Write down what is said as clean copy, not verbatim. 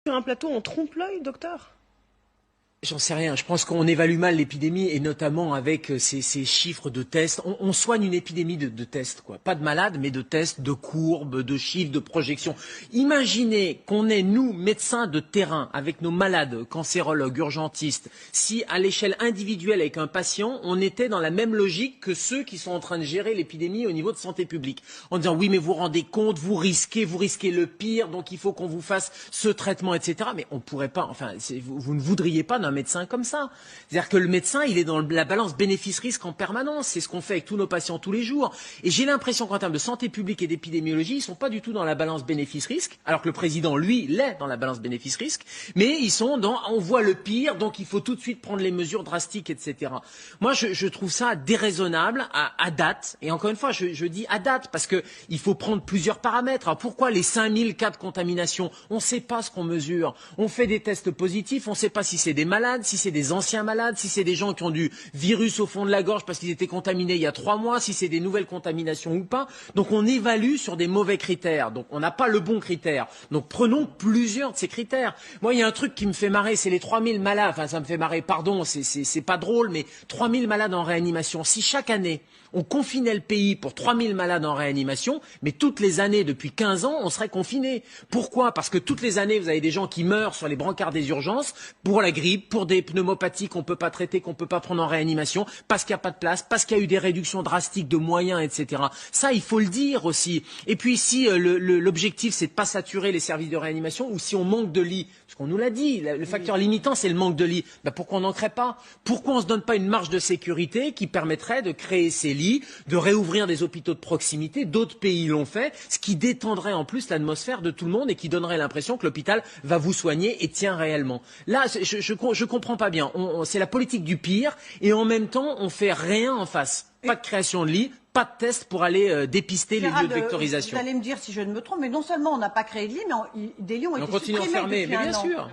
Sur un plateau, on trompe l'œil, docteur? J'en sais rien. Je pense qu'on évalue mal l'épidémie et notamment avec ces chiffres de tests. On soigne une épidémie de tests, quoi. Pas de malades, mais de tests, de courbes, de chiffres, de projections. Imaginez qu'on est, nous, médecins de terrain, avec nos malades, cancérologues, urgentistes, si à l'échelle individuelle avec un patient, on était dans la même logique que ceux qui sont en train de gérer l'épidémie au niveau de santé publique. En disant, oui, mais vous vous rendez compte, vous risquez le pire, donc il faut qu'on vous fasse ce traitement, etc. Mais on pourrait pas, enfin, vous ne voudriez pas d'un médecin comme ça. C'est-à-dire que le médecin, il est dans la balance bénéfice-risque en permanence. C'est ce qu'on fait avec tous nos patients tous les jours. Et j'ai l'impression qu'en termes de santé publique et d'épidémiologie, ils sont pas du tout dans la balance bénéfice-risque, alors que le président, lui, l'est dans la balance bénéfice-risque, mais ils sont dans on voit le pire, donc il faut tout de suite prendre les mesures drastiques, etc. Moi, je trouve ça déraisonnable à date. Et encore une fois, je dis à date, parce que il faut prendre plusieurs paramètres. Alors pourquoi les 5000 cas de contamination? On ne sait pas ce qu'on mesure. On fait des tests positifs, on ne sait pas si c'est des malades, si c'est des anciens malades, si c'est des gens qui ont du virus au fond de la gorge parce qu'ils étaient contaminés il y a 3 mois, si c'est des nouvelles contaminations ou pas. Donc on évalue sur des mauvais critères. Donc on n'a pas le bon critère. Donc prenons plusieurs de ces critères. Moi, il y a un truc qui me fait marrer, c'est les 3000 malades. Enfin, ça me fait marrer, pardon, c'est pas drôle, mais 3000 malades en réanimation. Si chaque année, on confinait le pays pour 3000 malades en réanimation, mais toutes les années, depuis 15 ans, on serait confiné. Pourquoi? Parce que toutes les années, vous avez des gens qui meurent sur les brancards des urgences pour la grippe, pour des pneumopathies qu'on ne peut pas traiter, qu'on ne peut pas prendre en réanimation, parce qu'il n'y a pas de place, parce qu'il y a eu des réductions drastiques de moyens, etc. Ça, il faut le dire aussi. Et puis si l'objectif, c'est de ne pas saturer les services de réanimation, ou si on manque de lits, parce qu'on nous l'a dit, le facteur limitant, c'est le manque de lits, ben pourquoi on n'en crée pas? Pourquoi on ne se donne pas une marge de sécurité qui permettrait de créer ces lits, de réouvrir des hôpitaux de proximité? D'autres pays l'ont fait, ce qui détendrait en plus l'atmosphère de tout le monde et qui donnerait l'impression que l'hôpital va vous soigner et tient réellement. Là, je comprends pas bien. C'est la politique du pire et en même temps, on fait rien en face. Pas de création de lits, pas de tests pour aller dépister les lieux de vectorisation. Vous allez me dire si je ne me trompe, mais non seulement on n'a pas créé de lits, mais des lits ont été supprimés depuis un an. Mais bien sûr.